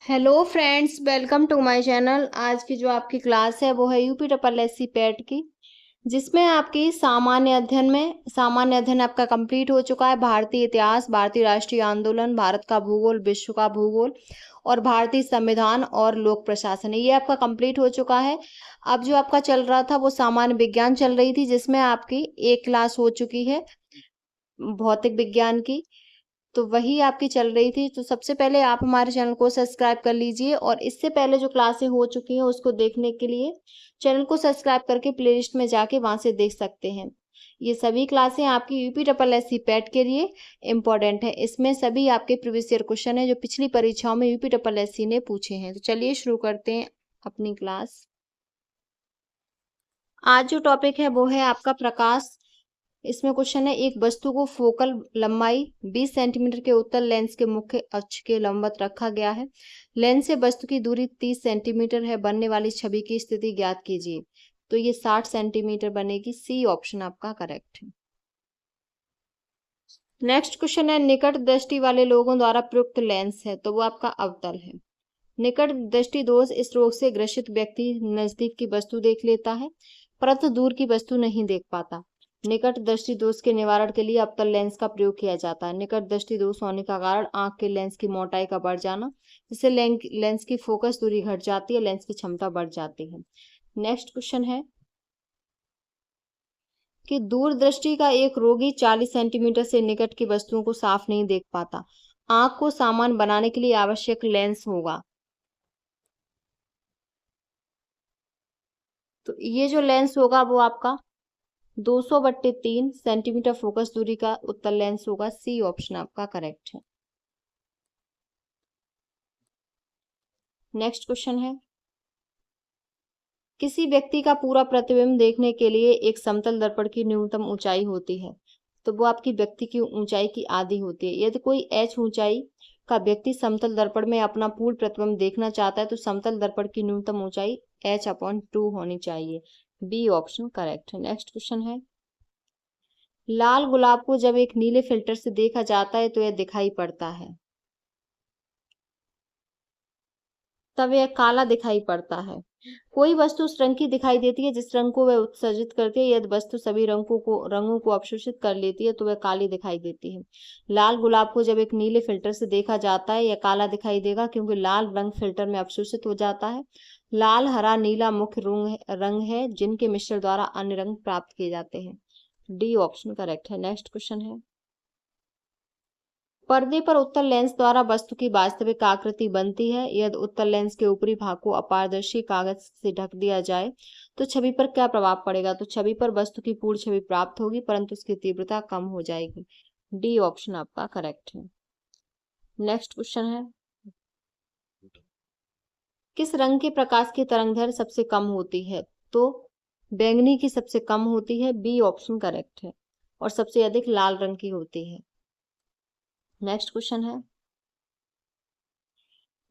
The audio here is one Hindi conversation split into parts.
Hello friends, welcome to my channel. आज की जो आपकी क्लास है वो है UP triple S C PET की, जिसमें आपकी सामान्य अध्ययन आपका कंप्लीट हो चुका है। भारतीय इतिहास, भारतीय राष्ट्रीय आंदोलन, भारत का भूगोल, विश्व का भूगोल और भारतीय संविधान और लोक प्रशासन, ये आपका कंप्लीट हो चुका है। अब जो आपका चल रहा था वो सामान्य विज्ञान चल रही थी, जिसमें आपकी एक क्लास हो चुकी है भौतिक विज्ञान की, तो वही आपकी चल रही थी। तो सबसे पहले आप हमारे चैनल को सब्सक्राइब कर लीजिए, और इससे पहले जो क्लासें हो चुकी हैं उसको देखने के लिए चैनल को सब्सक्राइब करके प्लेलिस्ट में जाके वहां से देख सकते हैं। ये सभी क्लासें आपकी UP triple S C PET के लिए इम्पोर्टेंट है। इसमें सभी आपके प्रीवियस ईयर क्वेश्चन है जो पिछली परीक्षाओं में यूपी ट्रिपल एस सी ने पूछे हैं। तो चलिए शुरू करते हैं अपनी क्लास। आज जो टॉपिक है वो है आपका प्रकाश। इसमें क्वेश्चन है, एक वस्तु को फोकल लंबाई 20 सेंटीमीटर के उत्तल लेंस के मुख्य अक्ष के लंबवत रखा गया है। लेंस से वस्तु की दूरी 30 सेंटीमीटर है। बनने वाली छवि की स्थिति ज्ञात कीजिए। तो ये 60 सेंटीमीटर बनेगी। सी ऑप्शन आपका करेक्ट है। नेक्स्ट क्वेश्चन है, निकट दृष्टि वाले लोगों द्वारा प्रयुक्त लेंस है, तो वो आपका अवतल है। निकट दृष्टि दोष इस रोग से ग्रसित व्यक्ति नजदीक की वस्तु देख लेता है परंतु दूर की वस्तु नहीं देख पाता। निकट दृष्टि दोष के निवारण के लिए अवतल लेंस का प्रयोग किया जाता है। निकट दृष्टि दोष होने का कारण आंख के लेंस की मोटाई का बढ़ जाना, जिससे लेंस की फोकस दूरी घट जाती है, लेंस की क्षमता बढ़ जाती है। नेक्स्ट क्वेश्चन है कि दूरदृष्टि का एक रोगी 40 सेंटीमीटर से निकट की वस्तुओं को साफ नहीं देख पाता। आंख को सामान बनाने के लिए आवश्यक लेंस होगा। तो ये जो लेंस होगा वो आपका 200/3 सेंटीमीटर फोकस दूरी का उत्तल लेंस होगा। सी ऑप्शन आपका करेक्ट है। नेक्स्ट क्वेश्चन है, किसी व्यक्ति का पूरा प्रतिबिंब देखने के लिए एक समतल दर्पण की न्यूनतम ऊंचाई होती है, तो वो आपकी व्यक्ति की ऊंचाई की आधी होती है। यदि कोई h ऊंचाई का व्यक्ति समतल दर्पण में अपना पूर्ण प्रतिबिंब देखना चाहता है तो समतल दर्पण की न्यूनतम ऊंचाई h/2 होनी चाहिए। बी ऑप्शन करेक्ट है। नेक्स्ट क्वेश्चन है, लाल गुलाब को जब एक नीले फिल्टर से देखा जाता है तो यह दिखाई पड़ता है, तब यह काला दिखाई पड़ता है। कोई वस्तु उस रंग की दिखाई देती है जिस रंग को वह उत्सर्जित करती है। यदि वस्तु सभी रंगों को अवशोषित कर लेती है तो वह काली दिखाई देती है। लाल गुलाब को जब एक नीले फिल्टर से देखा जाता है यह काला दिखाई देगा, क्योंकि लाल रंग फिल्टर में अवशोषित हो जाता है। लाल, हरा, नीला मुख्य रंग है जिनके मिश्रण द्वारा अन्य रंग प्राप्त किए जाते हैं। डी ऑप्शन करेक्ट है। नेक्स्ट क्वेश्चन है, पर्दे पर उत्तल लेंस द्वारा वस्तु की वास्तविक आकृति बनती है। यदि उत्तल लेंस के ऊपरी भाग को अपारदर्शी कागज से ढक दिया जाए तो छवि पर क्या प्रभाव पड़ेगा? तो छवि पर वस्तु की पूर्ण छवि प्राप्त होगी परंतु उसकी तीव्रता कम हो जाएगी। डी ऑप्शन आपका करेक्ट है। नेक्स्ट क्वेश्चन है, किस रंग के प्रकाश की तरंगदैर्घ्य सबसे कम होती है? तो बैंगनी की सबसे कम होती है। बी ऑप्शन करेक्ट है। और सबसे अधिक लाल रंग की होती है। नेक्स्ट क्वेश्चन है,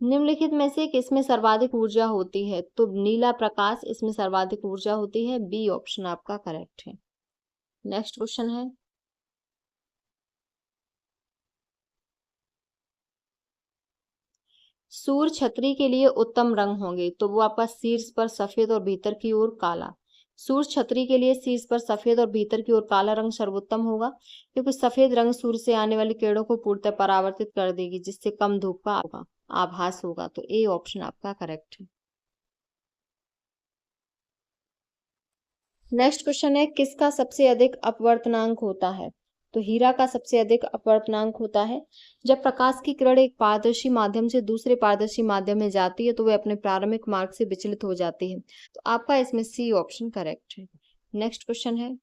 निम्नलिखित में से किसमें सर्वाधिक ऊर्जा होती है? तो नीला प्रकाश, इसमें सर्वाधिक ऊर्जा होती है। बी ऑप्शन आपका करेक्ट है। नेक्स्ट क्वेश्चन है, सूर्य छतरी के लिए उत्तम रंग होंगे, तो वो आपका शीर्ष पर सफेद और भीतर की ओर काला। सूर्य छतरी के लिए शीर्ष पर सफेद और भीतर की ओर काला रंग सर्वोत्तम होगा, क्योंकि सफेद रंग सूर्य से आने वाली किरणों को पूर्णतः परावर्तित कर देगी, जिससे कम धूप का आभास होगा। तो ए ऑप्शन आपका करेक्ट है। नेक्स्ट क्वेश्चन है, किसका सबसे अधिक अपवर्तनांक होता है? तो हीरा का सबसे अधिक अपवर्तनांक होता है। जब प्रकाश की किरण एक पारदर्शी माध्यम से दूसरे पारदर्शी माध्यम में जाती है तो वह अपने प्रारंभिक मार्ग से विचलित हो जाती है। तो आपका इसमें सी ऑप्शन करेक्ट है। नेक्स्ट क्वेश्चन है,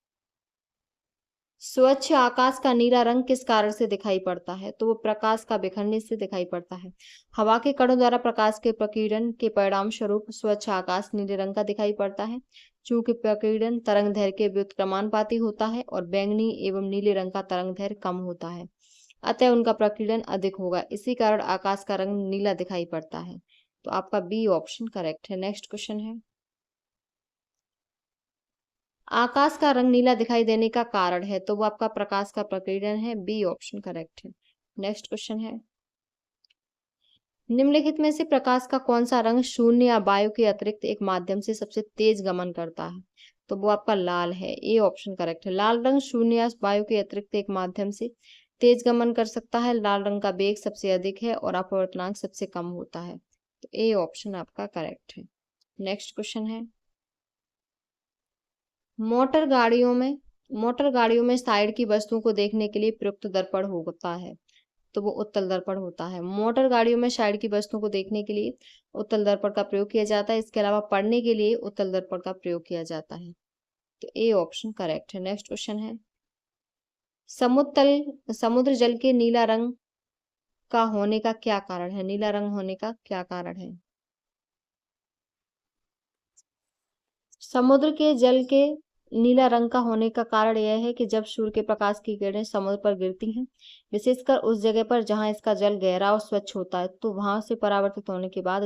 स्वच्छ आकाश का नीला रंग किस कारण से दिखाई पड़ता है? तो वो प्रकाश का बिखरने से दिखाई पड़ता है। हवा के कणों द्वारा प्रकाश के प्रकीर्णन के परिणाम स्वरूप स्वच्छ आकाश नीले रंग का दिखाई पड़ता है। चूंकि प्रकीर्णन तरंग दैर्घ्य के व्युत्क्रमानुपाती होता है और बैंगनी एवं नीले रंग का तरंग दैर्घ्य कम होता है, अतः उनका प्रकीर्णन अधिक होगा। इसी कारण आकाश का रंग नीला दिखाई पड़ता है। तो आपका बी ऑप्शन करेक्ट है। नेक्स्ट क्वेश्चन है, आकाश का रंग नीला दिखाई देने का कारण है? तो वो आपका प्रकाश का प्रकीर्णन है। बी ऑप्शन करेक्ट है। नेक्स्ट क्वेश्चन है, निम्नलिखित में से प्रकाश का कौन सा रंग शून्य या वायु के अतिरिक्त एक माध्यम से सबसे तेज गमन करता है? तो वो आपका लाल है। ए ऑप्शन करेक्ट है। लाल रंग शून्य या वायु के अतिरिक्त एक माध्यम से तेज गमन कर सकता है। लाल रंग का वेग सबसे अधिक है और अपवर्तनांक सबसे कम होता है। तो ए ऑप्शन आपका करेक्ट है। नेक्स्ट क्वेश्चन है, मोटर गाड़ियों में साइड की वस्तुओं को देखने के लिए प्रयुक्त दर्पण होता है। तो वो उत्तल दर्पण होता है। मोटर गाड़ियों में साइड की वस्तुओं को देखने के लिए उत्तल दर्पण का प्रयोग किया जाता है। इसके अलावा पढ़ने के लिए उत्तल दर्पण का प्रयोग किया जाता है। तो ए ऑप्शन करेक्ट है। नेक्स्ट क्वेश्चन है, समुद्र जल के नीला रंग का होने का क्या कारण है? नीला रंग होने का क्या कारण है? समुद्र के जल के नीला रंग का होने का कारण यह है कि जब सूर्य के प्रकाश की किरणें समुद्र पर गिरती हैं, विशेषकर उस जगह पर जहां इसका जल गहरा और स्वच्छ होता है, तो वहां से परावर्तित होने के बाद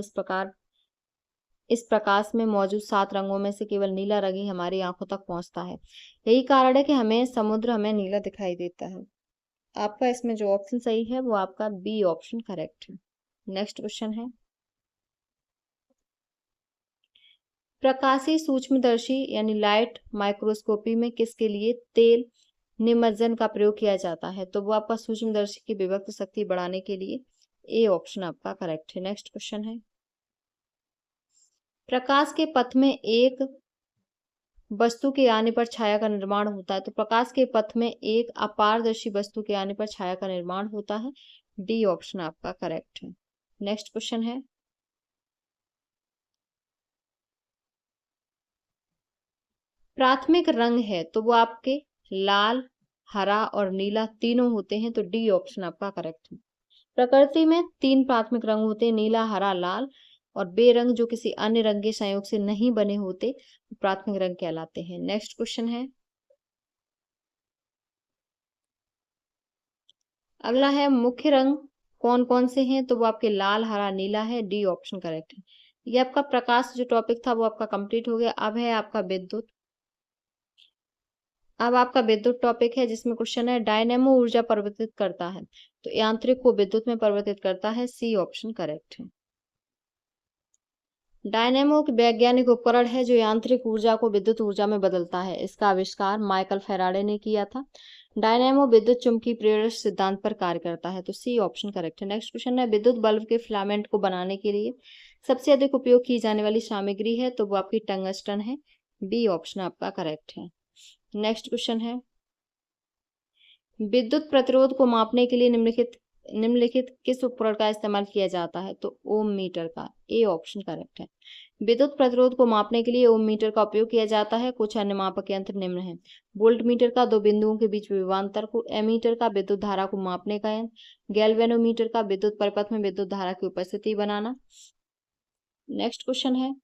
इस प्रकाश में मौजूद 7 रंगों में से केवल नीला रंग ही हमारी आंखों तक पहुंचता है। यही कारण है कि समुद्र हमें नीला दिखाई देता है। आपका इसमें जो ऑप्शन सही है वो आपका बी ऑप्शन करेक्ट है। नेक्स्ट क्वेश्चन है, प्रकाशीय सूक्ष्मदर्शी यानी लाइट माइक्रोस्कोपी में किसके लिए तेल निमज्जन का प्रयोग किया जाता है? तो वो आपका सूक्ष्मदर्शी की विभक्त शक्ति बढ़ाने के लिए। ए ऑप्शन आपका करेक्ट है। नेक्स्ट क्वेश्चन है, प्रकाश के पथ में एक वस्तु के आने पर छाया का निर्माण होता है। तो प्रकाश के पथ में एक अपारदर्शी वस्तु के आने पर छाया का निर्माण होता है। डी ऑप्शन आपका करेक्ट है। नेक्स्ट क्वेश्चन है, प्राथमिक रंग है तो वो आपके लाल, हरा और नीला तीनों होते हैं। तो डी ऑप्शन आपका करेक्ट है। प्रकृति में 3 प्राथमिक रंग होते हैं, नीला, हरा, लाल, और बेरंग जो किसी अन्य रंग के संयोग से नहीं बने होते प्राथमिक रंग कहलाते हैं। नेक्स्ट क्वेश्चन है, अगला है मुख्य रंग कौन कौन से हैं? तो वो आपके लाल, हरा, नीला है। डी ऑप्शन करेक्ट है। ये आपका प्रकाश जो टॉपिक था वो आपका कंप्लीट हो गया। अब है आपका विद्युत। अब आपका विद्युत टॉपिक है जिसमें क्वेश्चन है, डायनेमो ऊर्जा परिवर्तित करता है तो यांत्रिक को विद्युत में परिवर्तित करता है। सी ऑप्शन करेक्ट है। डायनेमो एक वैज्ञानिक उपकरण है जो यांत्रिक ऊर्जा को विद्युत ऊर्जा में बदलता है। इसका आविष्कार माइकल फैराडे ने किया था। डायनेमो विद्युत चुम्बकीय प्रेरण सिद्धांत पर कार्य करता है। तो सी ऑप्शन करेक्ट है। नेक्स्ट क्वेश्चन है, विद्युत बल्ब के फिलामेंट को बनाने के लिए सबसे अधिक उपयोग की जाने वाली सामग्री है तो वो आपकी टंगस्टन है। बी ऑप्शन आपका करेक्ट है। नेक्स्ट क्वेश्चन है, विद्युत प्रतिरोध को मापने के लिए निम्नलिखित किस उपकरण का इस्तेमाल किया जाता है? तो ओम मीटर का। ए ऑप्शन करेक्ट है। विद्युत प्रतिरोध को मापने के लिए ओम मीटर का उपयोग किया जाता है। कुछ अन्य मापक यंत्र निम्न हैं, वोल्ट मीटर का 2 बिंदुओं के बीच विभवांतर को, एमीटर का विद्युत धारा को मापने का यंत्र, गैल्वेनोमीटर का विद्युत परिपथ में विद्युत धारा की उपस्थिति बनाना। नेक्स्ट क्वेश्चन है,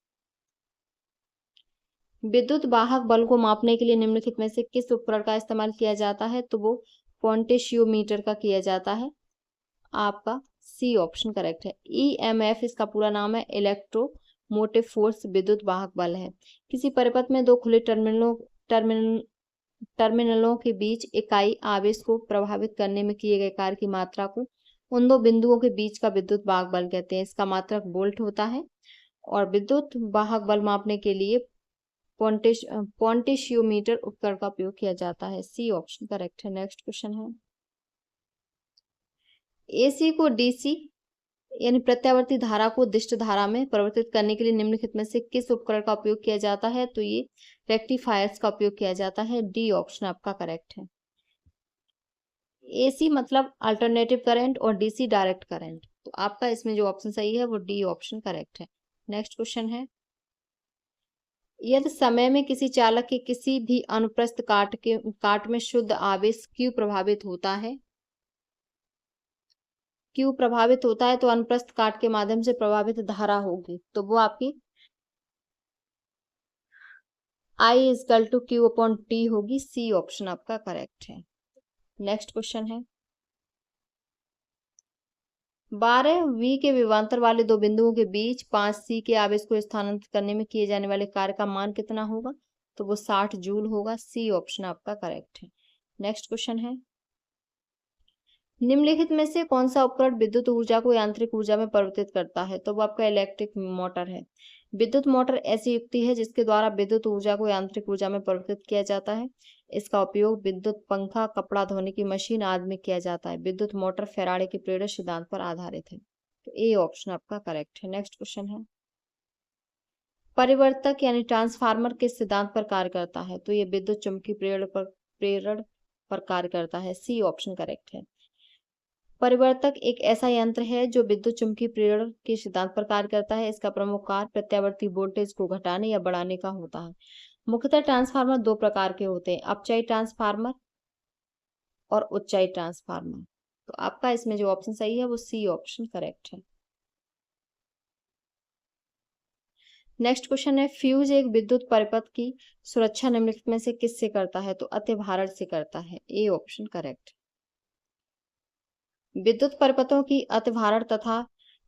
विद्युत वाहक बल को मापने के लिए निम्नलिखित में से किस उपकरण का इस्तेमाल किया जाता है? तो वो पोटेंशियोमीटर का किया जाता है। आपका सी ऑप्शन करेक्ट है। ईएमएफ इसका पूरा नाम है, इलेक्ट्रोमोटिव फोर्स विद्युत वाहक बल है। किसी परिपथ में 2 खुले टर्मिनलों के बीच इकाई आवेश को प्रभावित करने में किए गए कार्य की मात्रा को उन 2 बिंदुओं के बीच का विद्युत वाहक बल कहते हैं। इसका मात्रक वोल्ट होता है और विद्युत वाहक बल मापने के लिए पोटेंशियोमीटर उपकरण का उपयोग किया जाता है। सी ऑप्शन करेक्ट है। नेक्स्ट क्वेश्चन है, एसी को डीसी यानी प्रत्यावर्ती धारा को दिष्ट धारा में परिवर्तित करने के लिए निम्नलिखित में से किस उपकरण का उपयोग किया जाता है? तो ये रेक्टिफायर्स का उपयोग किया जाता है। डी ऑप्शन आपका करेक्ट है। एसी मतलब अल्टरनेटिव करंट और डीसी डायरेक्ट करंट। तो आपका इसमें जो ऑप्शन सही है वो डी ऑप्शन करेक्ट है। नेक्स्ट क्वेश्चन है, यदि समय में किसी चालक के किसी भी अनुप्रस्थ काट में शुद्ध आवेश क्यू प्रभावित होता है तो अनुप्रस्थ काट के माध्यम से प्रभावित धारा होगी। तो वो आपकी I is equal to q upon t होगी। सी ऑप्शन आपका करेक्ट है। नेक्स्ट क्वेश्चन है, 12V के विभवांतर वाले 2 बिंदुओं के बीच 5C के आवेश को स्थानांतरित करने में किए जाने वाले कार्य का मान कितना होगा? तो वो 60 जूल होगा। सी ऑप्शन आपका करेक्ट है। नेक्स्ट क्वेश्चन है, निम्नलिखित में से कौन सा उपकरण विद्युत ऊर्जा को यांत्रिक ऊर्जा में परिवर्तित करता है? तो वो आपका इलेक्ट्रिक मोटर है। विद्युत मोटर ऐसी युक्ति है जिसके द्वारा विद्युत ऊर्जा को यांत्रिक ऊर्जा में परिवर्तित किया जाता है। इसका उपयोग विद्युत पंखा, कपड़ा धोने की मशीन आदि में किया जाता है। विद्युत मोटर फैराडे के प्रेरक सिद्धांत पर आधारित है। तो ए ऑप्शन आपका करेक्ट है। नेक्स्ट क्वेश्चन है, परिवर्तक यानी ट्रांसफार्मर किस सिद्धांत पर कार्य करता है? तो ये विद्युत चुम्बकीय प्रेरण पर कार्य करता है। सी ऑप्शन करेक्ट है। परिवर्तक एक ऐसा यंत्र है जो विद्युत चुम्बकीय प्रेरण के सिद्धांत पर कार्य करता है। इसका प्रमुख कार्य प्रत्यावर्ती वोल्टेज को घटाने या बढ़ाने का होता है। मुख्यतः ट्रांसफार्मर दो प्रकार के होते हैं, अपचाई ट्रांसफार्मर और उच्चाई ट्रांसफार्मर। तो आपका इसमें जो ऑप्शन सही है वो सी ऑप्शन करेक्ट है। नेक्स्ट क्वेश्चन है, फ्यूज एक विद्युत परिपथ की सुरक्षा निम्नलिखित में से किससे करता है? तो अतिभारण से करता है। A option correct. विद्युत परिपथों की अतिभारण तथा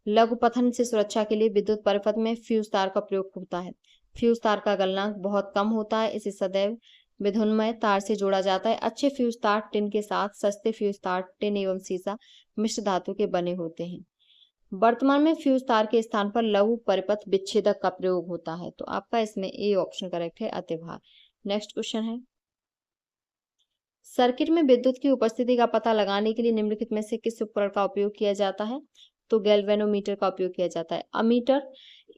लघुपथन से सुरक्षा के लिए विद्युत परिपथ में फ्यूज तार का प्रयोग होता है। फ्यूज तार का गलनांक बहुत कम होता है, इसे सदैव विद्युन्मय तार से जोड़ा जाता है। अच्छे फ्यूज तार टिन के साथ सस्ते फ्यूज तार टिन एवं सीसा मिश्र धातु के बने होते हैं। वर्तमान में फ्यूज तार के स्थान पर लघु परिपथ विच्छेदक का प्रयोग होता है। तो आपका इसमें ए ऑप्शन करेक्ट है, अतिभार। नेक्स्ट क्वेश्चन है, सर्किट में विद्युत की उपस्थिति का पता लगाने के लिए निम्नलिखित में से किस उपकरण का उपयोग किया जाता है? तो गैल्वेनोमीटर का उपयोग किया जाता है। अमीटर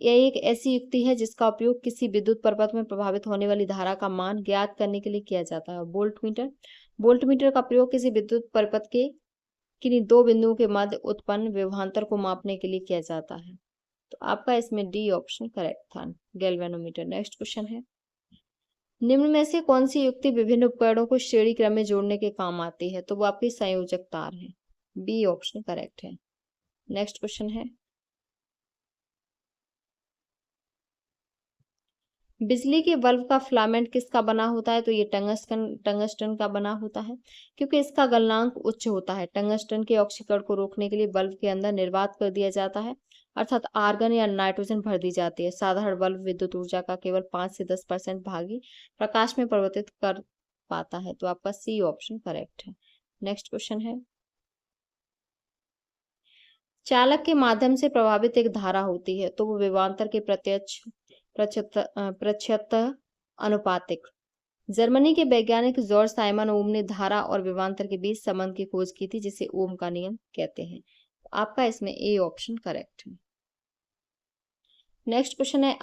यह एक ऐसी युक्ति है जिसका उपयोग किसी विद्युत परिपथ में प्रभावित होने वाली धारा का मान ज्ञात करने के लिए किया जाता है। वोल्टमीटर का प्रयोग किसी विद्युत परिपथ के किन्हीं दो बिंदुओं के मध्य उत्पन्न विभवांतर को मापने के लिए किया जाता है। तो आपका इसमें डी ऑप्शन करेक्ट था, गैल्वेनोमीटर। नेक्स्ट क्वेश्चन है, निम्न में से कौन सी युक्ति विभिन्न उपकरणों को श्रेणी क्रम में जोड़ने के काम आती है? तो वो आपकी संयोजक तार है। बी ऑप्शन करेक्ट है। नेक्स्ट क्वेश्चन है, बिजली के बल्ब का फिलामेंट किसका बना होता है? तो ये टंगस्टन का बना होता है, क्योंकि इसका गलनांक उच्च होता है। टंगस्टन के ऑक्सीकरण को रोकने के लिए बल्ब के अंदर निर्वात कर दिया जाता है, अर्थात आर्गन या नाइट्रोजन भर दी जाती है। साधारण बल्ब विद्युत ऊर्जा का केवल 5 से 10% भाग ही प्रकाश में परिवर्तित कर पाता है। तो आपका सी ऑप्शन करेक्ट है। नेक्स्ट क्वेश्चन है, चालक के माध्यम से प्रभावित एक धारा होती है, तो वो विभवांतर के प्रच्छेद अनुपातिक। जर्मनी के वैज्ञानिक जॉर्ज साइमन ओम ने धारा और विभवांतर के बीच संबंध की खोज की थी, जिसे ओम का नियम कहते हैं। आपका इसमें ए ऑप्शन करेक्ट है। नेक्स्ट क्वेश्चन है,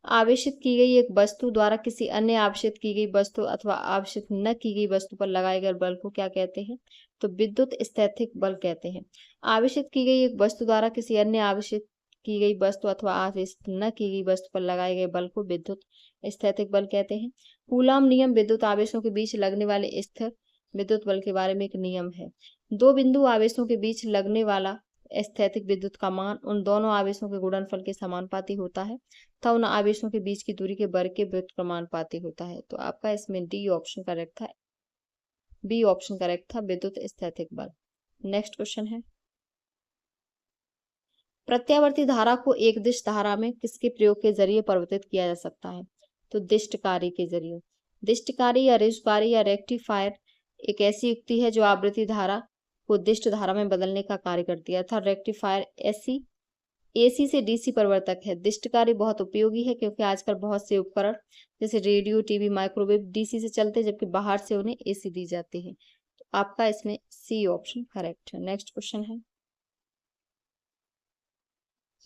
आवेशित की गई एक वस्तु द्वारा किसी अन्य आवेशित की गई वस्तु अथवा आवेशित न की गई वस्तु पर लगाए गए बल को क्या कहते हैं? तो विद्युत स्थैतिक बल कहते हैं। आवेशित की गई एक वस्तु द्वारा किसी अन्य आवेशित की गई वस्तु अथवा आवेशित न की गई वस्तु पर लगाए गए बल को विद्युत स्थैतिक बल कहते हैं। कूलॉम नियम विद्युत आवेशों के बीच लगने वाले स्थिर विद्युत बल के बारे में एक नियम है। दो बिंदु आवेशों के बीच लगने वाला स्थैतिक विद्युत का मान उन दोनों आवेशों के गुणनफल के समानुपाती होता है तथा उन आवेशों के बीच की दूरी के वर्ग के व्युत्क्रमानुपाती होता है। तो आपका इसमें डी ऑप्शन करेक्ट था, बी ऑप्शन करेक्ट था, विद्युत स्थैतिक बल। नेक्स्ट क्वेश्चन है, प्रत्यावर्ती धारा को एक दिश धारा में किसके प्रयोग के जरिए परिवर्तित किया जा सकता है? तो दिष्टकारी के जरिए। दिष्टकारी या रिजकारी या रेक्टिफायर एक ऐसी युक्ति है जो आवृत्ति धारा को दिष्ट धारा में बदलने का कार्य करती है, अर्थात रेक्टिफायर एसी से डीसी परिवर्तक है। दिष्टकारी बहुत उपयोगी है क्योंकि आजकल बहुत से उपकरण जैसे रेडियो, टीवी, माइक्रोवेव डीसी से चलते हैं, जबकि बाहर से उन्हें एसी दी जाती है। तो आपका इसमें सी ऑप्शन करेक्ट है। नेक्स्ट क्वेश्चन है,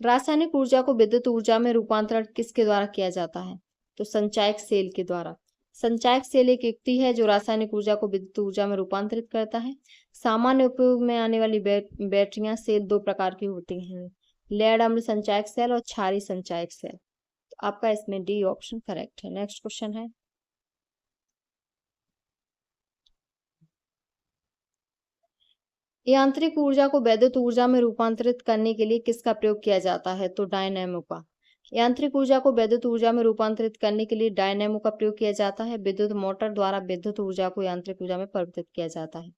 रासायनिक ऊर्जा को विद्युत ऊर्जा में रूपांतरण किसके द्वारा किया जाता है? तो संचायक सेल के द्वारा। संचायक सेल एक युक्ति है जो रासायनिक ऊर्जा को विद्युत ऊर्जा में रूपांतरित करता है। सामान्य उपयोग में आने वाली बैटरियां सेल दो प्रकार की होती हैं, लेड अम्ल संचायक सेल और क्षारीय संचायक सेल। तो आपका इसमें डी ऑप्शन करेक्ट है। नेक्स्ट क्वेश्चन है, यांत्रिक ऊर्जा को वैद्युत ऊर्जा में रूपांतरित करने के लिए किसका प्रयोग किया जाता है? तो डायनेमो का। यांत्रिक ऊर्जा को वैद्युत ऊर्जा में रूपांतरित करने के लिए डायनेमो का प्रयोग किया जाता है। विद्युत मोटर द्वारा विद्युत ऊर्जा को यांत्रिक ऊर्जा में परिवर्तित किया जाता है।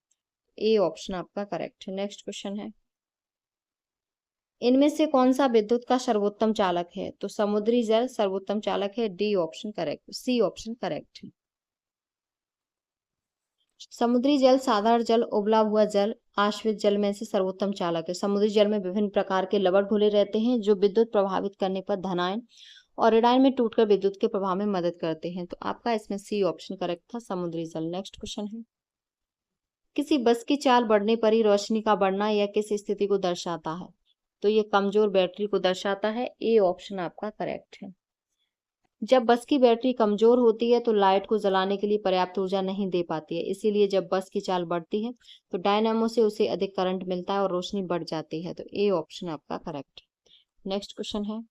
ए ऑप्शन आपका करेक्ट है। नेक्स्ट क्वेश्चन है, इनमें से कौन सा विद्युत का सर्वोत्तम चालक है? तो समुद्री जल सर्वोत्तम चालक है। D option correct, C option correct है। समुद्री जल साधारण जल, उबला हुआ जल, आश्वित जल में से सर्वोत्तम चालक है। समुद्री जल में विभिन्न प्रकार के लवण घुले रहते हैं जो विद्युत प्रभावित करने पर धनायन और ऋणायन में टूटकर विद्युत के प्रभाव में मदद करते हैं। तो आपका इसमें सी ऑप्शन करेक्ट था, समुद्री जल। नेक्स्ट क्वेश्चन है, किसी बस की चाल बढ़ने पर ही रोशनी का बढ़ना यह किस स्थिति को दर्शाता है? तो ये कमजोर बैटरी को दर्शाता है। ए ऑप्शन आपका करेक्ट है। जब बस की बैटरी कमजोर होती है तो लाइट को जलाने के लिए पर्याप्त ऊर्जा नहीं दे पाती है, इसीलिए जब बस की चाल बढ़ती है तो डायनामो से उसे अधिक करंट मिलता है और रोशनी बढ़ जाती है। तो ए ऑप्शन आपका करेक्ट है। नेक्स्ट क्वेश्चन है,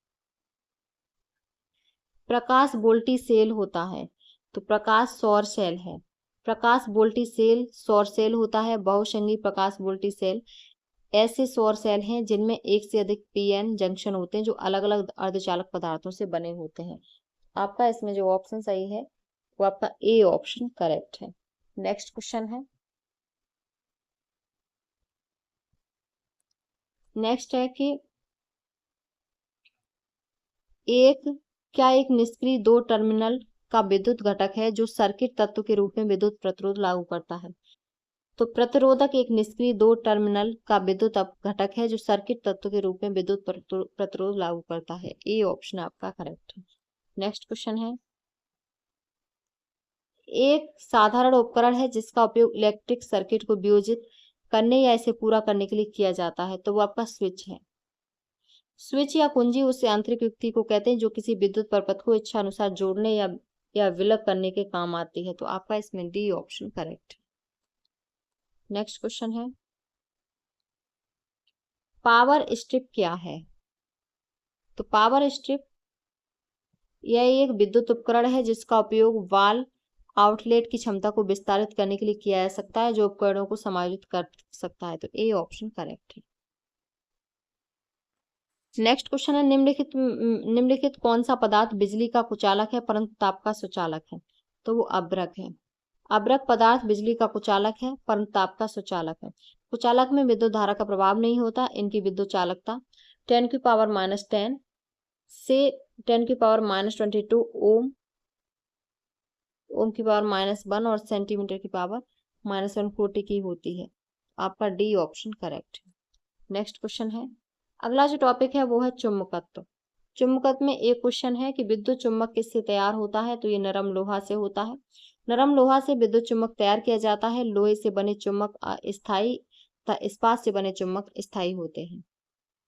प्रकाश वोल्टी सेल होता है तो प्रकाश सौर सेल है। प्रकाश वोल्टी सेल सौर सेल होता है। बहुसंगी प्रकाश वोल्टी सेल ऐसे सौर सेल हैं जिनमें एक से अधिक पीएन जंक्शन होते हैं जो अलग अलग अर्धचालक पदार्थों से बने होते हैं। आपका इसमें जो ऑप्शन सही है वो आपका ए ऑप्शन करेक्ट है। नेक्स्ट क्वेश्चन है, नेक्स्ट है कि क्या एक निष्क्रिय दो टर्मिनल का विद्युत घटक है जो सर्किट तत्व के रूप में विद्युत प्रतिरोध लागू करता है? तो प्रतिरोधक एक निष्क्रिय दो टर्मिनल का विद्युत घटक है जो सर्किट तत्व के रूप में विद्युत प्रतिरोध लागू करता है। ए ऑप्शन आपका करेक्ट है। नेक्स्ट क्वेश्चन है, एक साधारण उपकरण है जिसका उपयोग इलेक्ट्रिक सर्किट को वियोजित करने या इसे पूरा करने के लिए किया जाता है, तो वो आपका स्विच है। स्विच या कुंजी उस यांत्रिक युक्ति को कहते हैं जो किसी विद्युत परिपथ को इच्छा अनुसार जोड़ने या विलग करने के काम आती है। तो आपका इसमें डी ऑप्शन करेक्ट है। नेक्स्ट क्वेश्चन है, पावर स्ट्रिप क्या है? तो पावर स्ट्रिप यह एक विद्युत उपकरण है जिसका उपयोग वाल्व आउटलेट की क्षमता को विस्तारित करने के लिए किया जा सकता है जो उपकरणों को समायोजित कर सकता है। तो ए ऑप्शन करेक्ट है। नेक्स्ट क्वेश्चन है, निम्नलिखित कौन सा पदार्थ बिजली का कुचालक है परंतु ताप का सुचालक है? तो वो अभ्रक है। अभ्रक पदार्थ बिजली का कुचालक है परंतु ताप का सुचालक है। कुचालक में विद्युत धारा का प्रभाव नहीं होता। इनकी विद्युत चालकता 10⁻⁻10 से 10⁻⁻22 ओम की पावर -1 और सेंटीमीटर की पावर -140 की होती है। आपका डी ऑप्शन करेक्ट है। नेक्स्ट क्वेश्चन है, अगला जो टॉपिक है वो है चुंबकत्व। चुंबकत्व में एक क्वेश्चन है कि विद्युत चुंबक किससे तैयार होता है? तो ये नरम लोहा से होता है। नरम लोहा से विद्युत चुंबक तैयार किया जाता है। लोहे से बने चुंबक अस्थायी तथा इस्पात से बने चुंबक स्थायी होते हैं।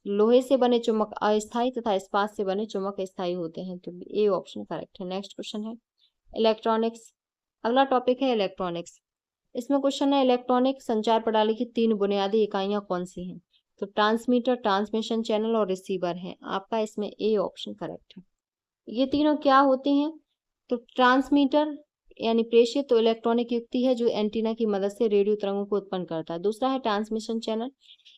लोहे से बने चुंबक अस्थायी तथा इस्पात से बने चुंबक स्थायी होते हैं। तो ए ऑप्शन करेक्ट है। नेक्स्ट क्वेश्चन है, इलेक्ट्रॉनिक्स। अगला टॉपिक है इलेक्ट्रॉनिक्स। इसमें क्वेश्चन है, इलेक्ट्रॉनिक संचार प्रणाली की 3 बुनियादी इकाइयां कौन सी हैं? तो ट्रांसमीटर, ट्रांसमिशन चैनल और रिसीवर है। आपका इसमें ए ऑप्शन करेक्ट है। ये तीनों क्या होती हैं? तो ट्रांसमीटर यानी प्रेषित तो इलेक्ट्रॉनिक युक्ति है जो एंटीना की मदद से रेडियो तरंगों को उत्पन्न करता है। दूसरा है ट्रांसमिशन चैनल,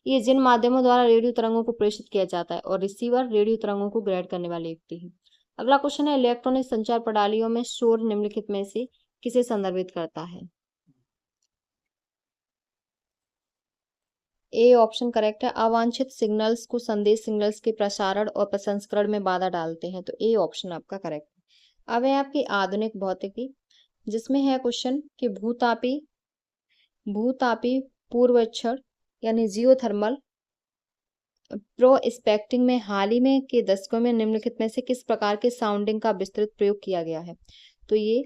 ये जिन माध्यमों द्वारा रेडियो तरंगों को प्रेषित किया जाता है। और रिसीवर रेडियो तरंगों को ग्रहण करने वाली युक्ति है। अगला क्वेश्चन है, इलेक्ट्रॉनिक संचार प्रणालियों में शोर निम्नलिखित में से किसे संदर्भित करता है? ए ऑप्शन करेक्ट है। अवांछित सिग्नल्स को संदेश सिग्नल्स के प्रसारण और प्रसंस्करण में बाधा डालते हैं। तो ए ऑप्शन आपका करेक्ट है। अब है आपकी आधुनिक भौतिकी, जिसमें है क्वेश्चन कि भूतापी पूर्वक्षण यानी जियोथर्मल प्रोस्पेक्टिंग में हाल ही में के दशकों में निम्नलिखित में से किस प्रकार के साउंडिंग का विस्तृत प्रयोग किया गया है? तो ये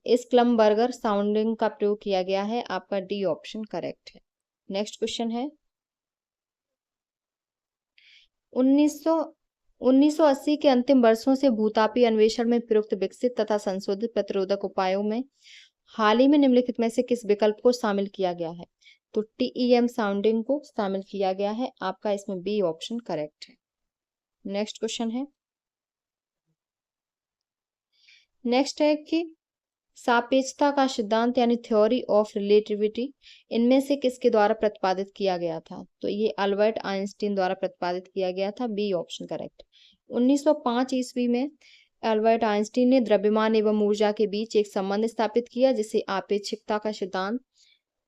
स्क्लमबर्गर साउंडिंग का प्रयोग किया गया है। आपका डी ऑप्शन करेक्ट है। नेक्स्ट क्वेश्चन है, 1980 के अंतिम वर्षों से भूतापी अन्वेषण में प्रयुक्त विकसित तथा संशोधित प्रतिरोधक उपायों में हाल ही में निम्नलिखित में से किस विकल्प को शामिल किया गया है? तो टीईएम साउंडिंग को शामिल किया गया है। आपका इसमें बी ऑप्शन करेक्ट है। नेक्स्ट क्वेश्चन है, नेक्स्ट है कि सापेक्षता का सिद्धांत यानी थ्योरी ऑफ रिलेटिविटी इनमें से किसके द्वारा प्रतिपादित किया गया था? तो ये अल्बर्ट आइंस्टीन द्वारा प्रतिपादित किया गया था। B option correct. 1905 ईस्वी में अल्बर्ट आइंस्टीन ने द्रव्यमान एवं ऊर्जा के बीच एक संबंध स्थापित किया जिसे आपेक्षिकता का सिद्धांत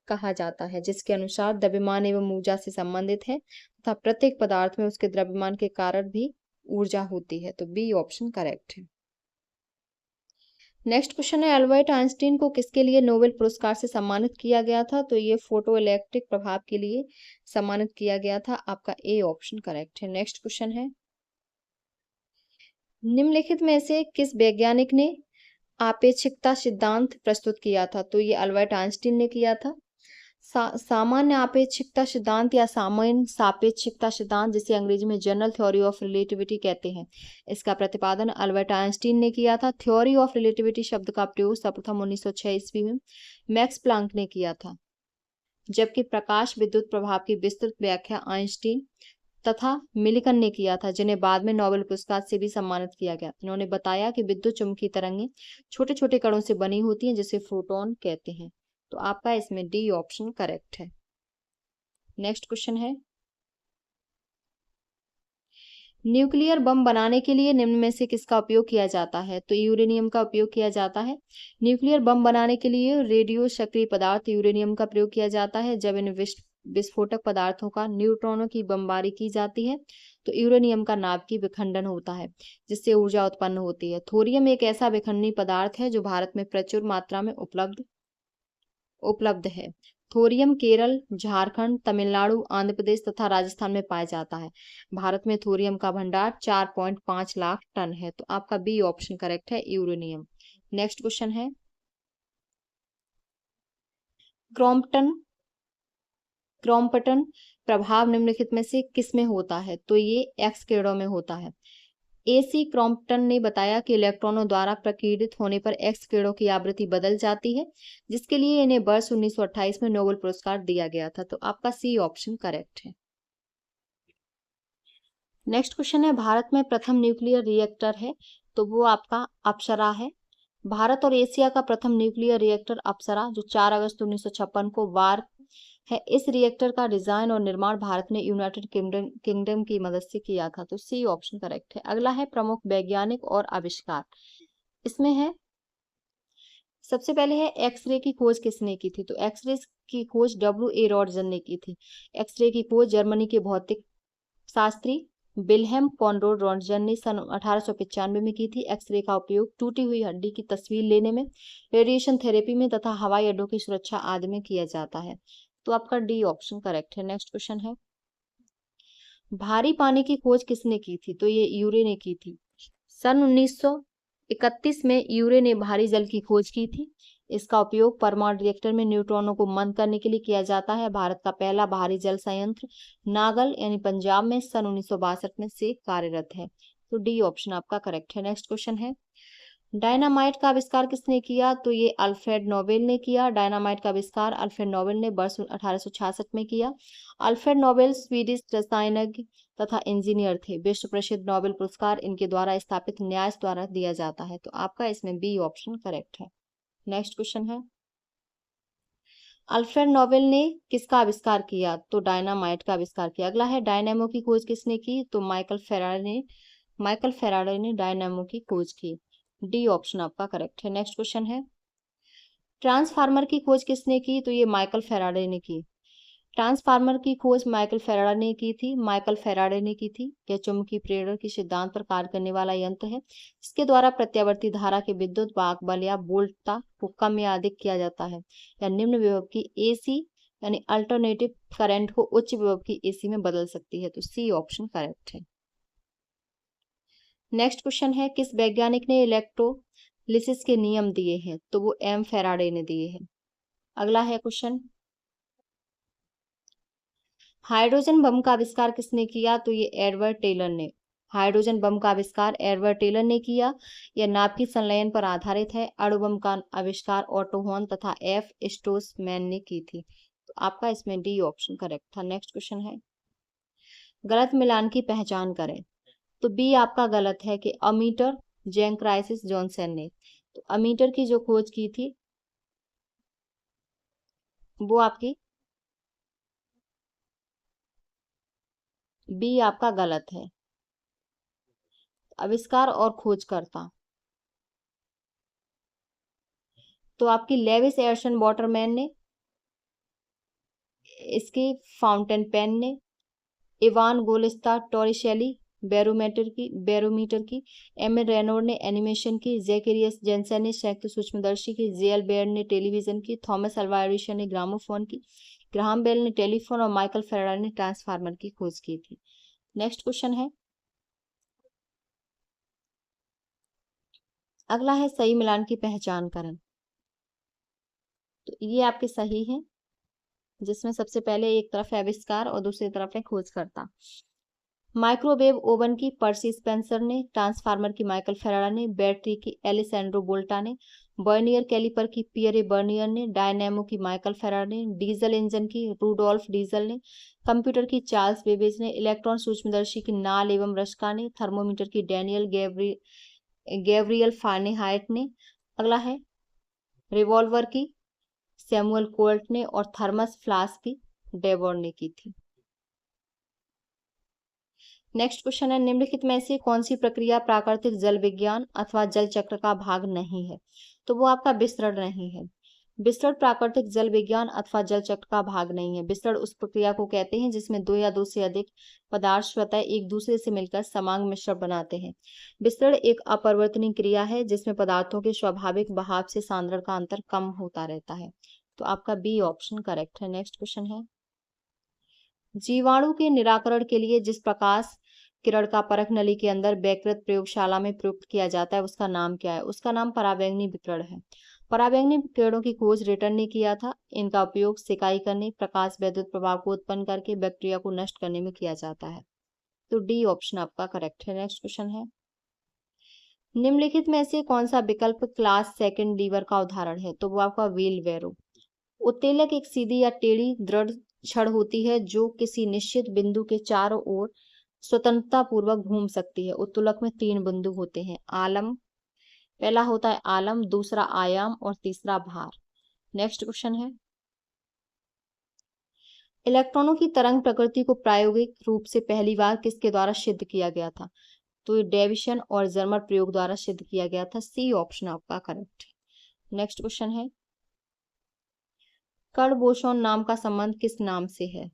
कहा जाता है, जिसके अनुसार द्रव्यमान एवं ऊर्जा से संबंधित है तथा प्रत्येक पदार्थ में उसके द्रव्यमान के कारण भी ऊर्जा होती है। तो बी ऑप्शन करेक्ट है। नेक्स्ट क्वेश्चन है, अल्बर्ट आइंस्टीन को किसके लिए नोबेल पुरस्कार से सम्मानित किया गया था? तो ये फोटो इलेक्ट्रिक प्रभाव के लिए सम्मानित किया गया था। आपका ए ऑप्शन करेक्ट है। नेक्स्ट क्वेश्चन है, निम्नलिखित में से किस वैज्ञानिक ने आपेक्षिकता सिद्धांत प्रस्तुत किया था? तो ये अल्बर्ट आइंस्टीन ने किया था। सामान्य आपेक्षिकता सिद्धांत या सामान्य सापेक्षिकता सिद्धांत, जिसे अंग्रेजी में जनरल थ्योरी ऑफ रिलेटिविटी कहते हैं, इसका प्रतिपादन अल्बर्ट आइंस्टीन ने किया था। थ्योरी ऑफ रिलेटिविटी शब्द का प्रयोग सर्वप्रथम 1906 ईस्वी में मैक्स प्लांक ने किया था, जबकि प्रकाश विद्युत प्रभाव की विस्तृत व्याख्या आइंस्टीन तथा मिलिकन ने किया था, जिन्हें बाद में नोबेल पुरस्कार से भी सम्मानित किया गया। इन्होंने बताया कि विद्युत चुम्बकीय तरंगें छोटे छोटे कणों से बनी होती हैं, जिसे फोटोन कहते हैं। तो आपका इसमें डी ऑप्शन करेक्ट है। नेक्स्ट क्वेश्चन है, न्यूक्लियर बम बनाने के लिए निम्न में से किसका उपयोग किया जाता है? तो यूरेनियम का उपयोग किया जाता है। न्यूक्लियर बम बनाने के लिए रेडियो सक्रिय पदार्थ यूरेनियम का प्रयोग किया जाता है। जब इन विस्फोटक पदार्थों का न्यूट्रॉनों की बमबारी की जाती है तो यूरेनियम का नाभिकीय विखंडन होता है, जिससे ऊर्जा उत्पन्न होती है। थोरियम एक ऐसा विखंडनीय पदार्थ है जो भारत में प्रचुर मात्रा में उपलब्ध है। थोरियम केरल, झारखंड, तमिलनाडु, आंध्र प्रदेश तथा राजस्थान में पाया जाता है। भारत में थोरियम का भंडार 4.5 लाख टन है। तो आपका बी ऑप्शन करेक्ट है, यूरेनियम। नेक्स्ट क्वेश्चन है, क्रॉम्पटन प्रभाव निम्नलिखित में से किस में होता है? तो ये एक्स किरणों में होता है। एसी क्रॉम्पटन ने बताया कि इलेक्ट्रॉनों द्वारा प्रकीर्णित होने पर एक्स किरणों की आवृत्ति बदल जाती है, जिसके लिए इन्हें वर्ष 1928 में नोबेल पुरस्कार दिया गया था। तो आपका सी ऑप्शन करेक्ट है। नेक्स्ट क्वेश्चन है, भारत में प्रथम न्यूक्लियर रिएक्टर है, तो वो आपका अप्सरा है। भारत और एशिया का प्रथम न्यूक्लियर रिएक्टर अप्सरा, जो 4 अगस्त 1956 को वार है। इस रिएक्टर का डिजाइन और निर्माण भारत ने यूनाइटेड किंगडम की मदद से किया था। तो सी ऑप्शन करेक्ट है। अगला है, प्रमुख वैज्ञानिक और आविष्कार। इसमें है, सबसे पहले है एक्सरे की खोज किसने की थी? तो एक्सरे की खोज W.A. रॉन्टजन ने की थी। एक्सरे की खोज जर्मनी के भौतिक शास्त्री विल्हेम कॉनराड रॉन्टजन ने सन 1895 में की थी। एक्सरे का उपयोग टूटी हुई हड्डी की तस्वीर लेने में, रेडिएशन थेरेपी में तथा हवाई अड्डों की सुरक्षा आदि में किया जाता है। तो आपका डी ऑप्शन करेक्ट है। नेक्स्ट क्वेश्चन है, भारी पानी की खोज किसने की थी? तो ये यूरे ने की थी। सन 1931 में यूरे ने भारी जल की खोज की थी। इसका उपयोग परमाणु रिएक्टर में न्यूट्रॉनों को मंद करने के लिए किया जाता है। भारत का पहला भारी जल संयंत्र नागल यानी पंजाब में सन 1962 में से कार्यरत है। तो डी ऑप्शन आपका करेक्ट है। नेक्स्ट क्वेश्चन है, डायनामाइट का आविष्कार किसने किया? तो ये अल्फ्रेड नोबेल ने किया। डायनामाइट का आविष्कार अल्फ्रेड नोबेल ने वर्ष 1866 में किया। अल्फ्रेड नोबेल स्वीडिश रसायनज्ञ तथा इंजीनियर थे। विश्व प्रसिद्ध नोबेल पुरस्कार इनके द्वारा स्थापित न्यास द्वारा दिया जाता है। तो आपका इसमें बी ऑप्शन करेक्ट है। नेक्स्ट क्वेश्चन है, अल्फ्रेड नोबेल ने किसका आविष्कार किया? तो डायनामाइट का आविष्कार किया। अगला है, डायनेमो की खोज किसने की? तो माइकल फेराडे ने डायनेमो की खोज की। डी ऑप्शन आपका करेक्ट है। नेक्स्ट क्वेश्चन है, ट्रांसफार्मर की खोज किसने की? तो ये माइकल फेराडे ने की। ट्रांसफार्मर की खोज माइकल फेराडे ने की थी। यह चुंबकीय प्रेरण के सिद्धांत पर कार्य करने वाला यंत्र है, जिसके द्वारा प्रत्यावर्ती धारा के विद्युत वाहक बल या वोल्टता को कम या अधिक किया जाता है, या निम्न विभव की एसी यानी अल्टरनेटिव करंट को उच्च विभव की एसी में बदल सकती है। तो सी ऑप्शन करेक्ट है। नेक्स्ट क्वेश्चन है, किस वैज्ञानिक ने इलेक्ट्रोलिसिस के नियम दिए हैं? तो वो एम फेराडे ने दिए हैं। अगला है क्वेश्चन, हाइड्रोजन बम का आविष्कार किसने किया? तो ये एडवर्ड टेलर ने। हाइड्रोजन बम का आविष्कार एडवर्ड टेलर ने किया। यह नाभिकीय संलयन पर आधारित है। अणु बम का आविष्कार ऑटो हॉर्न तथा एफ स्ट्रोसमैन ने की थी। तो आपका इसमें डी ऑप्शन करेक्ट था। नेक्स्ट क्वेश्चन है, गलत मिलान की पहचान करें। तो बी आपका गलत है कि अमीटर जैंक्राइसिस जॉनसन ने। तो अमीटर की जो खोज की थी वो आपकी बी आपका गलत है। आविष्कार और खोजकर्ता तो आपकी लेविस एयरसन वाटरमैन ने, इसकी फाउंटेन पेन ने, इवान गोलिस्ता टोरिशेली बैरोमीटर की, एम एन रेनोल्ड ने एनिमेशन की, जैकेरियस जेनसन ने संयुक्त सूक्ष्मदर्शी की, जेएल बेयर ने टेलीविजन की, थॉमस अल्वा एडिसन ने ग्रामोफोन की, ग्राहम बेल ने टेलीफोन और माइकल फेराडे ने ट्रांसफार्मर की खोज की थी। नेक्स्ट क्वेश्चन है, अगला है सही मिलान की पहचान करें। तो ये आपके सही है, जिसमें सबसे पहले एक तरफ है आविष्कार और दूसरी तरफ है खोजकर्ता। माइक्रोवेव ओवन की पर्सी स्पेंसर ने, ट्रांसफार्मर की माइकल फेराडा ने, बैटरी की एलेसैंड्रो बोल्टा ने, बर्नियर कैलिपर की पियरे बर्नियर ने, डायनेमो की माइकल फेराडा ने, डीजल इंजन की रूडोल्फ डीजल ने, कंप्यूटर की चार्ल्स बेबेज ने, इलेक्ट्रॉन सूक्ष्मदर्शी की नाल एवं रश्का ने, थर्मोमीटर की डैनियल गैब्रियल फारेनहाइट ने, अगला है रिवॉल्वर की सैमुअल कोल्ट ने, और थर्मस फ्लास्क की डेवोर ने की थी। नेक्स्ट क्वेश्चन है, निम्नलिखित में से कौन सी प्रक्रिया प्राकृतिक जल विज्ञान अथवा जल चक्र का भाग नहीं है? तो वो आपका विस्तरण नहीं है। विस्तरण प्राकृतिक जल विज्ञान अथवा जल चक्र का भाग नहीं है। विस्तरण उस प्रक्रिया को कहते हैं जिसमें दो या दो से अधिक पदार्थ स्वतः एक दूसरे से मिलकर समांग मिश्रण बनाते हैं। विस्तरण एक अपरिवर्तनीय क्रिया है जिसमें पदार्थों के स्वाभाविक बहाव से सांद्रण का अंतर कम होता रहता है। तो आपका बी ऑप्शन करेक्ट है। नेक्स्ट क्वेश्चन है, जीवाणु के निराकरण के लिए जिस प्रकाश किरण का परख नली के अंदर वैकृत प्रयोगशाला में प्रयुक्त किया जाता है उसका नाम क्या है? उसका नाम परावैंगनी विकिरण है। परावैंगनी किरणों की खोज रिटन ने किया था। इनका उपयोग सिकाई करने, प्रकाश वैद्युत प्रभाव को उत्पन्न करके बैक्टीरिया को नष्ट करने में किया जाता है। तो डी ऑप्शन आपका करेक्ट है। नेक्स्ट क्वेश्चन है, निम्नलिखित में से कौन सा विकल्प क्लास सेकंड लीवर का उदाहरण है? तो वो आपका व्हील बैरो। उत्तेलक एक सीधी या टेढ़ी दृढ़ छड़ होती है जो किसी निश्चित बिंदु के चारों ओर स्वतंत्रता पूर्वक घूम सकती है। उत्तोलक में 3 बिंदु होते हैं, आलम, पहला होता है आलम, दूसरा आयाम और तीसरा भार। नेक्स्ट क्वेश्चन है, इलेक्ट्रॉनों की तरंग प्रकृति को प्रायोगिक रूप से पहली बार किसके द्वारा सिद्ध किया गया था? तो ये डेविसन और जर्मर प्रयोग द्वारा सिद्ध किया गया था। सी ऑप्शन आपका करेक्ट है। नेक्स्ट क्वेश्चन है, कण बोसोन नाम का संबंध किस नाम से है?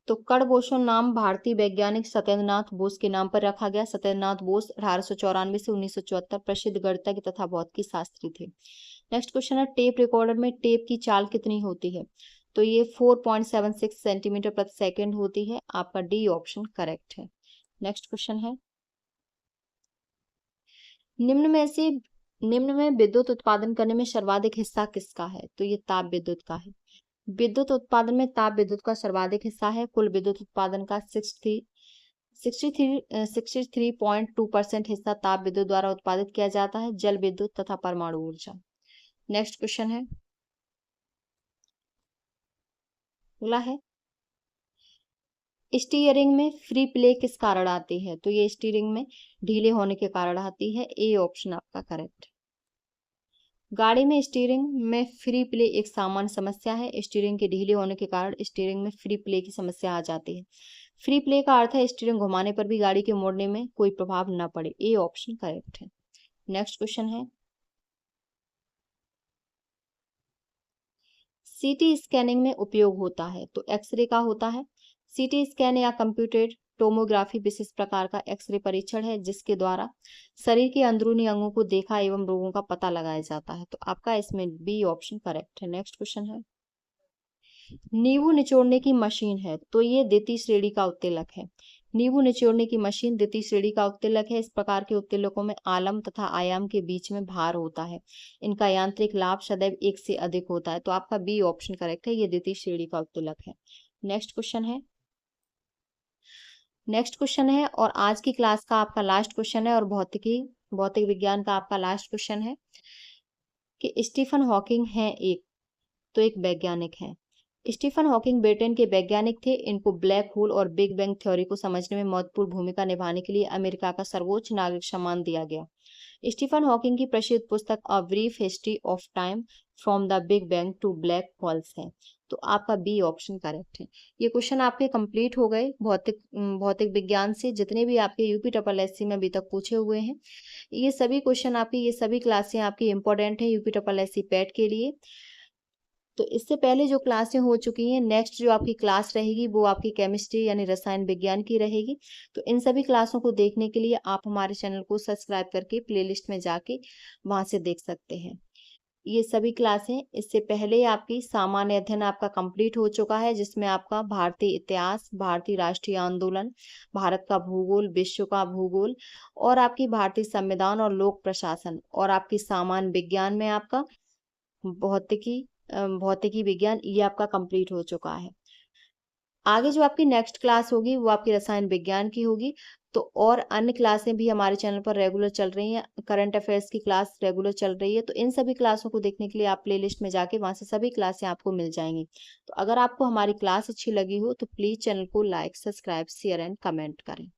तो कण बोसोन नाम भारतीय वैज्ञानिक सत्येंद्रनाथ बोस के नाम पर रखा गया। सत्येंद्रनाथ बोस 1894 से 1974 प्रसिद्ध गणितज्ञ तथा भौतिकी शास्त्री थे। नेक्स्ट क्वेश्चन है, टेप रिकॉर्डर में टेप की चाल कितनी होती है? तो ये 4.76 सेंटीमीटर प्रति सेकंड होती है। आपका डी ऑप्शन करेक्ट है। नेक्स्ट क्वेश्चन है, निम्न में विद्युत उत्पादन करने में सर्वाधिक हिस्सा किसका है? तो ये ताप विद्युत का है। विद्युत उत्पादन में ताप विद्युत का सर्वाधिक हिस्सा है। कुल विद्युत उत्पादन का 63.2% हिस्सा ताप विद्युत द्वारा उत्पादित किया जाता है। जल विद्युत तथा परमाणु ऊर्जा। नेक्स्ट क्वेश्चन है, अगला है, स्टीयरिंग में फ्री प्ले किस कारण आती है? तो ये स्टीयरिंग में ढीले होने के कारण आती है। ए ऑप्शन आपका करेक्ट। गाड़ी में स्टीयरिंग में फ्री प्ले एक सामान्य समस्या है। स्टीयरिंग के ढीले होने के कारण स्टीयरिंग में फ्री प्ले की समस्या आ जाती है। फ्री प्ले का अर्थ है स्टीयरिंग घुमाने पर भी गाड़ी के मोड़ने में कोई प्रभाव न पड़े। ए ऑप्शन करेक्ट है। नेक्स्ट क्वेश्चन है, सीटी स्कैनिंग में उपयोग होता है। तो एक्सरे का होता है। सीटी स्कैन या कंप्यूटेड टोमोग्राफी विशेष प्रकार का एक्सरे परीक्षण है जिसके द्वारा शरीर के अंदरूनी अंगों को देखा एवं रोगों का पता लगाया जाता है। तो आपका इसमें बी ऑप्शन करेक्ट है। नेक्स्ट क्वेश्चन है, नींबू निचोड़ने की मशीन है। तो ये द्वितीय श्रेणी का उत्तेलक है। नींबू निचोड़ने की मशीन द्वितीय श्रेणी का उत्तेलक है। इस प्रकार के उत्तेलकों में आलम तथा आयाम के बीच में भार होता है। इनका यांत्रिक लाभ सदैव 1 से अधिक होता है। तो आपका बी ऑप्शन करेक्ट है, ये द्वितीय श्रेणी का उत्तेलक है। नेक्स्ट क्वेश्चन है और आज की क्लास का आपका लास्ट क्वेश्चन है और भौतिक विज्ञान का आपका लास्ट क्वेश्चन है कि स्टीफन हॉकिंग है एक वैज्ञानिक है। स्टीफन हॉकिंग ब्रिटेन के वैज्ञानिक थे। इनको ब्लैक होल और बिग बैंग थ्योरी को समझने में महत्वपूर्ण भूमिका निभाने के लिए अमेरिका का सर्वोच्च नागरिक सम्मान दिया गया। स्टीफन हॉकिंग की प्रसिद्ध पुस्तक a brief history of time from the big bang to black holes है। तो आपका बी ऑप्शन करेक्ट है। ये क्वेश्चन आपके कंप्लीट हो गए भौतिक विज्ञान से, जितने भी आपके यूपी ट्रिपल एससी में अभी तक पूछे हुए हैं। ये सभी क्वेश्चन आपकी, ये सभी क्लासें आपकी इंपॉर्टेंट है यूपी ट्रिपल एससी पैट के लिए। तो इससे पहले जो क्लासें हो चुकी हैं, नेक्स्ट जो आपकी क्लास रहेगी वो आपकी केमिस्ट्री यानी रसायन विज्ञान की रहेगी। तो इन सभी क्लासों को देखने के लिए आप हमारे चैनल को सब्सक्राइब करके प्लेलिस्ट में जाके वहां से देख सकते हैं। ये सभी क्लासें इससे पहले आपकी सामान्य अध्ययन आपका कंप्लीट हो चुका है, जिसमें आपका भारतीय इतिहास, भारतीय राष्ट्रीय आंदोलन, भारत का भूगोल, विश्व का भूगोल और आपकी भारतीय संविधान और लोक प्रशासन और आपकी सामान्य विज्ञान में आपका भौतिकी विज्ञान ये आपका कंप्लीट हो चुका है। आगे जो आपकी नेक्स्ट क्लास होगी वो आपकी रसायन विज्ञान की होगी। तो और अन्य क्लासें भी हमारे चैनल पर रेगुलर चल रही हैं, करंट अफेयर्स की क्लास रेगुलर चल रही है। तो इन सभी क्लासों को देखने के लिए आप प्लेलिस्ट में जाके वहां से सभी क्लासें आपको मिल जाएंगी। तो अगर आपको हमारी क्लास अच्छी लगी हो तो प्लीज़ चैनल को like, subscribe, share and comment करें।